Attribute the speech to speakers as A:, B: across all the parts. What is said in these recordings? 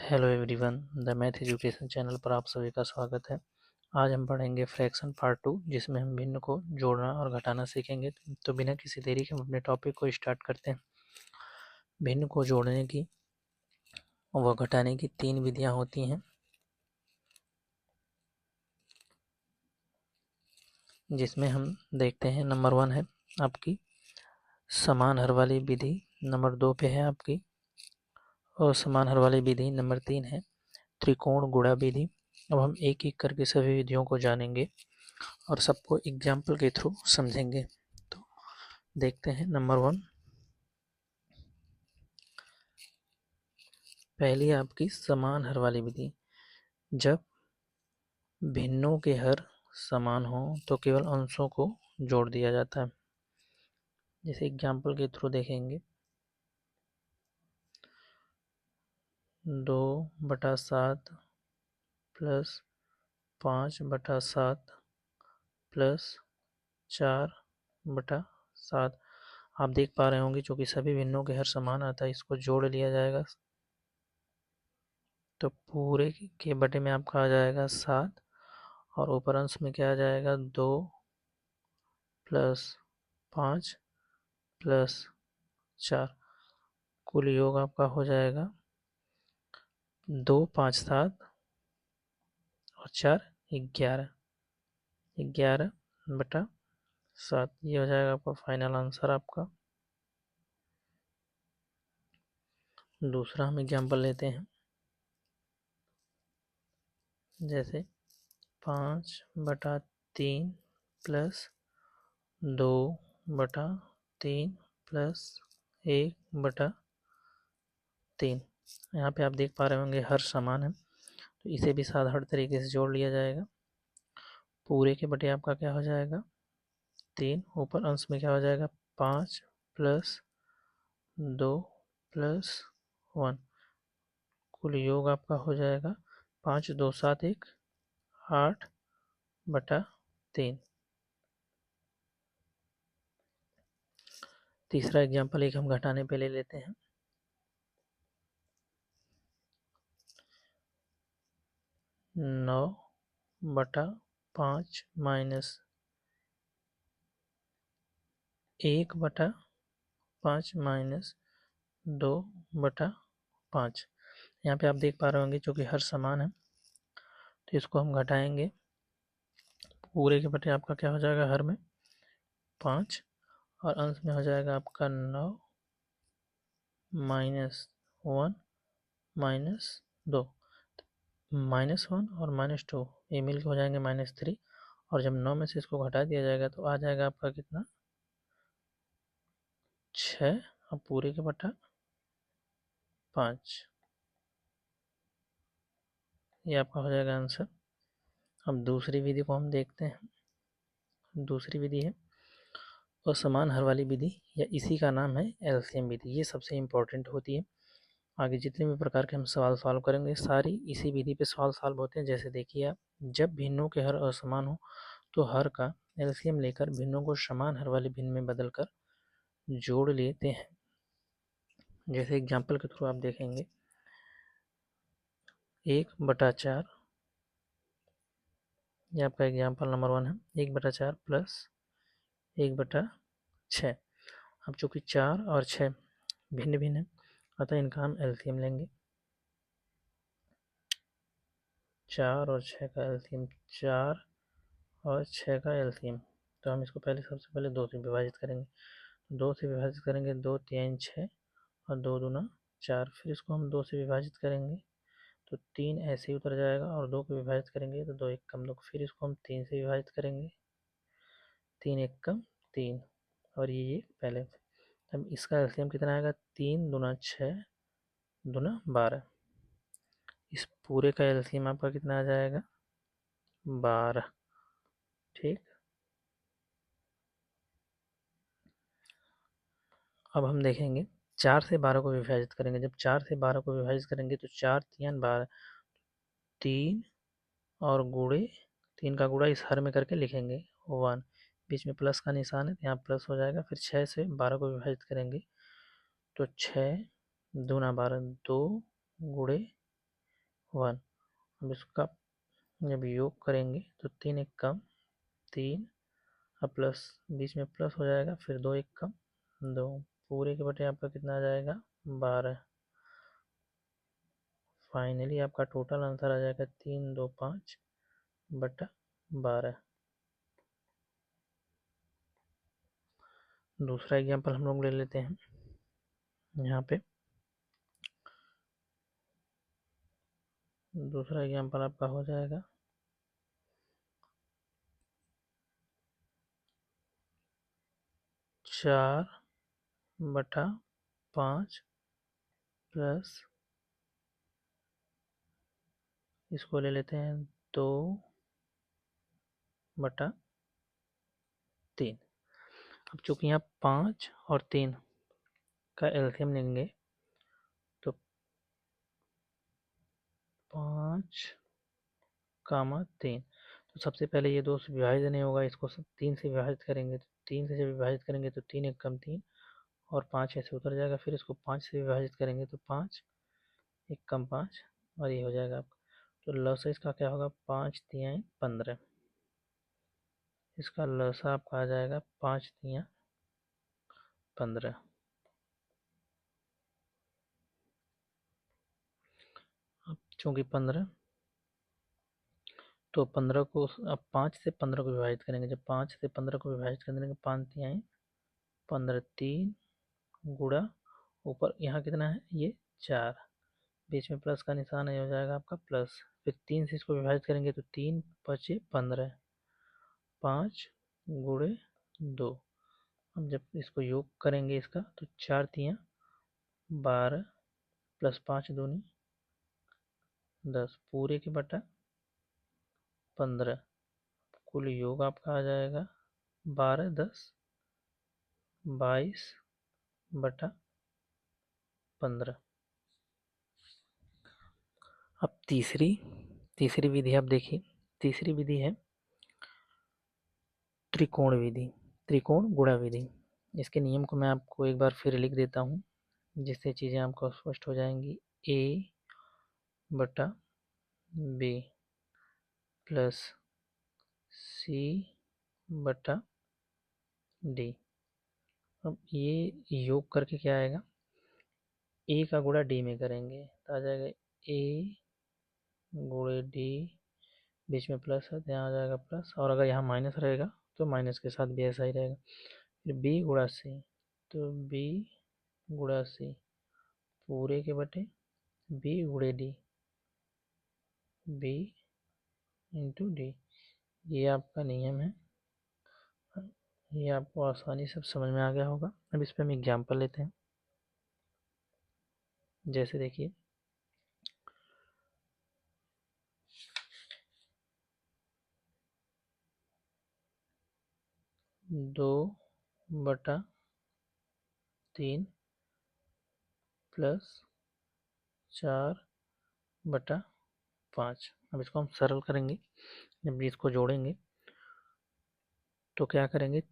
A: Hello everyone, the math education channel पर आप सभी का स्वागत है। आज हम पढ़ेंगे फ्रैक्शन पार्ट 2, जिसमें हम भिन्न को जोड़ना और घटाना सीखेंगे। तो बिना किसी देरी के हम अपने टॉपिक को स्टार्ट करते हैं। भिन्न को जोड़ने की व घटाने की 3 विधियां होती हैं, जिसमें हम देखते हैं। नंबर 1 है आपकी समान हर वाली विधि, नंबर 2 पे है आपकी असमान हर वाली विधि, नंबर 3 है त्रिकोण गुणा विधि। अब हम एक एक करके सभी विधियों को जानेंगे और सबको एग्जाम्पल के थ्रू समझेंगे। तो देखते हैं। नंबर 1, पहली आपकी समान हर वाली विधि। जब भिन्नों के हर समान हो तो केवल अंशों को जोड़ दिया जाता है। जैसे एग्जाम्पल के थ्रू देखेंगे। 2/7 प्लस 5/7 प्लस 4/7। आप देख पा रहे होंगे, चूंकि सभी भिन्नों के हर समान आता है, इसको जोड़ लिया जाएगा तो पूरे के बटे में आपका आ जाएगा 7 और ऊपर अंश में क्या आ जाएगा 2 प्लस 5 प्लस 4। कुल योग आपका हो जाएगा 2 5 7 और 4 11। 11/7 ये हो जाएगा आपका फाइनल आंसर आपका। दूसरा हम एग्जाम्पल लेते हैं। जैसे 5/3 प्लस 2/3 प्लस 1/3। यहाँ पे आप देख पा रहे होंगे हर समान है, तो इसे भी साधारण तरीके से जोड़ लिया जाएगा। पूरे के बटे आपका क्या हो जाएगा 3, ऊपर अंश में क्या हो जाएगा 5 प्लस 2 प्लस 1। कुल योग आपका हो जाएगा 5 2 7 1 8/3। तीसरा एग्जाम्पल एक हम घटाने पे ले लेते हैं। 9/5 माइनस 1/5 माइनस 2/5। यहाँ पे आप देख पा रहे होंगे, चूंकि हर समान है तो इसको हम घटाएंगे। पूरे के बटे आपका क्या हो जाएगा हर में 5 और अंश में हो जाएगा आपका 9 माइनस 1 माइनस 2। -1 और -2 ये मिल के हो जाएंगे -3। और जब 9 में से इसको घटा दिया जाएगा तो आ जाएगा आपका कितना 6 और पूरे के बटा 5। ये आपका हो जाएगा आंसर। अब दूसरी विधि को हम देखते हैं। दूसरी विधि है असमान हर वाली विधि, या इसी का नाम है एलसीएम विधि। ये सबसे इम्पोर्टेंट होती है। आगे जितने भी प्रकार के हम सवाल सॉल्व करेंगे सारी इसी विधि पे सवाल सॉल्व होते हैं। जैसे देखिए आप, जब भिन्नों के हर असमान हो तो हर का एलसीएम लेकर भिन्नों को समान हर वाली भिन्न में बदलकर जोड़ लेते हैं। जैसे एग्जाम्पल के थ्रू आप देखेंगे। 1/4, ये आपका एग्जाम्पल नंबर 1 है। 1/4 प्लस 1/6। अब चूंकि 4 और 6 भिन्न भिन्न है, अतः इनका हम एलसीएम लेंगे। 4 और 6 का एलसीएम, 4 और 6 का एलसीएम। तो हम इसको सबसे पहले 2 से विभाजित करेंगे। 2 से विभाजित करेंगे, 2 3 6 और 2 दूना 4। फिर इसको हम 2 से विभाजित करेंगे तो 3 ऐसे ही उतर जाएगा, और 2 को विभाजित करेंगे तो 2 1 कम 2। फिर इसको हम 3 से विभाजित करेंगे, 3 1 कम 3, और ये पहले। अब इसका एलसीएम कितना आएगा 3 दूना 6 दूना 12। इस पूरे का एलसीएम आपका कितना आ जाएगा 12। ठीक। अब हम देखेंगे 4 से 12 को विभाजित करेंगे। जब 4 से 12 को विभाजित करेंगे तो 4 3 12, 3 और गुणे 3 का गुणा इस हर में करके लिखेंगे 1। बीच में प्लस का निशान है तो यहाँ प्लस हो जाएगा। फिर 6 से 12 को विभाजित करेंगे तो 6 दूना 12, 2 गुणे 1। अब इसका जब योग करेंगे तो 3 एक कम 3, अब प्लस बीच में प्लस हो जाएगा, फिर 2 एक कम 2, पूरे के बटे आपका कितना आ जाएगा 12। फाइनली आपका टोटल आंसर आ जाएगा 3, 2, 5/12। दूसरा एग्जाम्पल हम लोग ले लेते हैं। यहाँ पे दूसरा एग्जाम्पल आपका हो जाएगा 4/5 प्लस इसको ले लेते हैं 2/3। अब चूंकि यहाँ 5 और 3 का एलसीएम लेंगे तो 5, 3, तो सबसे पहले ये 2 से विभाजित नहीं होगा, इसको 3 से विभाजित करेंगे, तो 3 से जब विभाजित करेंगे तो 3 एक कम 3 और 5 ऐसे उतर जाएगा, फिर इसको 5 से विभाजित करेंगे तो 5 एक कम 5 और ये हो जाएगा आपका। तो लसा इसका क्या होगा 5×3=15। इसका लसा आपका आ जाएगा 5×3=15। अब चूंकि 15 तो 15 को अब 5 से 15 को विभाजित करेंगे, जब 5 से 15 को विभाजित करेंगे 5×3=15, 3 गुणा ऊपर यहाँ कितना है ये 4, बीच में प्लस का निशान है, हो जाएगा आपका प्लस, फिर 3 से इसको विभाजित करेंगे तो 3×5=15, 5×2। अब जब इसको योग करेंगे इसका तो 4×3=12 प्लस 5×2=10, पूरे के बटा 15। कुल योग आपका आ जाएगा 12×10=22/15। अब तीसरी विधि आप देखिए। तीसरी विधि है त्रिकोण विधि, त्रिकोण गुणा विधि। इसके नियम को मैं आपको एक बार फिर लिख देता हूँ जिससे चीज़ें आपको स्पष्ट हो जाएंगी। A/B plus C/D। अब ये योग करके क्या आएगा, A का गुणा D में करेंगे तो आ जाएगा A×D, बीच में प्लस है तो यहाँ आ जाएगा प्लस, और अगर यहाँ माइनस रहेगा तो माइनस के साथ भी ऐसा ही रहेगा। फिर B×C, तो B×C पूरे के बटे B×D, B×D। ये आपका नियम है, ये आपको आसानी से समझ में आ गया होगा। अब इस पर हम एग्जाम्पल लेते हैं। जैसे देखिए 2/3 प्लस 4/5। अब इसको हम सरल करेंगे, जब इसको जोड़ेंगे तो क्या करेंगे,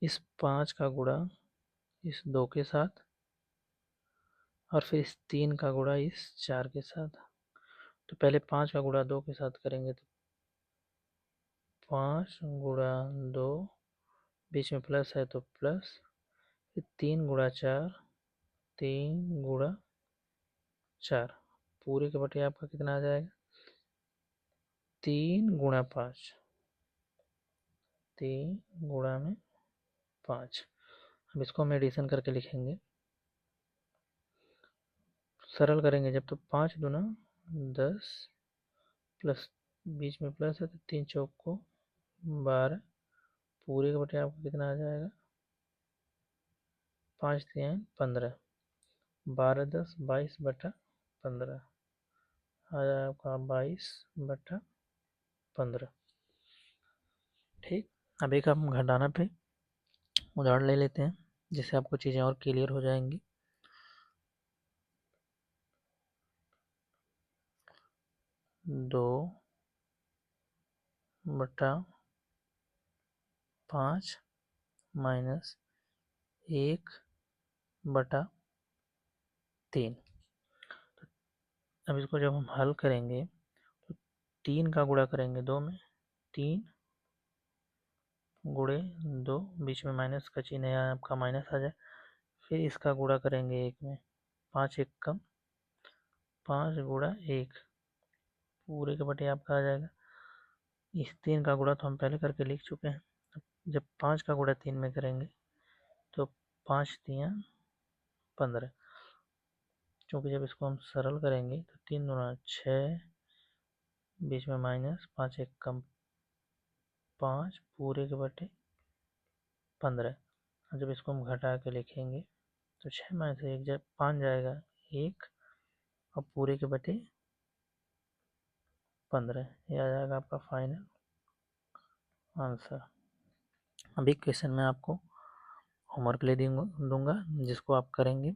A: इस 5 का गुणा इस 2 के साथ और फिर इस 3 का गुणा इस 4 के साथ। तो पहले 5 का गुणा 2 के साथ करेंगे तो 5×2, बीच में प्लस है तो प्लस, फिर 3×4, 3×4 पूरे के बटे आपका कितना आ जाएगा 3×5, 3×5। अब इसको हम एडिशन करके लिखेंगे, सरल करेंगे जब तो 5×2=10 प्लस बीच में प्लस है तो 3×4=12, पूरे के बटे आपको कितना आ जाएगा 5×3=15, 12×10=22/15 आ जाएगा आपका 22/15। ठीक। अब एक हम घटाना पे उदाहरण ले लेते हैं जिससे आपको चीज़ें और क्लियर हो जाएंगी। 2/5 माइनस 1/3। अब इसको जब हम हल करेंगे तो 3 का गुणा करेंगे 2 में, 3 गुणे 2, बीच में माइनस का चिन्ह है, आपका माइनस आ जाए। फिर इसका गुणा करेंगे 1 में, 5 एक कम, 5 गुणा 1 पूरे के बटे आपका आ जाएगा। इस 3 का गुणा तो हम पहले करके लिख चुके हैं। जब 5 का गुणा 3 में करेंगे तो 5 तियाँ 15, क्योंकि जब इसको हम सरल करेंगे तो 3 दूना 6, बीच में माइनस, 5 एक कम 5 पूरे के बटे 15। और जब इसको हम घटा के लिखेंगे तो 6 में से 1 जब 5 जाएगा 1 और पूरे के बटे 15, ये आ जाएगा आपका फाइनल आंसर। अभी क्वेश्चन में आपको होमवर्क ले दूंगा जिसको आप करेंगे,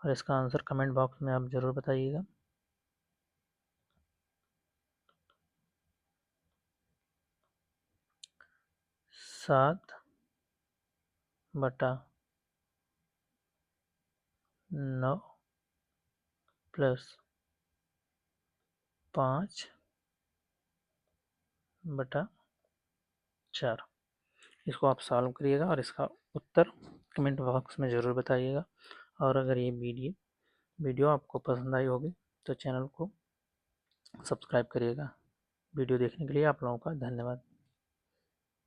A: और इसका आंसर कमेंट बॉक्स में आप ज़रूर बताइएगा। सात बटा 9 प्लस 5 बटा 4, इसको आप सॉल्व करिएगा और इसका उत्तर कमेंट बॉक्स में ज़रूर बताइएगा। और अगर ये वीडियो आपको पसंद आई होगी तो चैनल को सब्सक्राइब करिएगा। वीडियो देखने के लिए आप लोगों का धन्यवाद।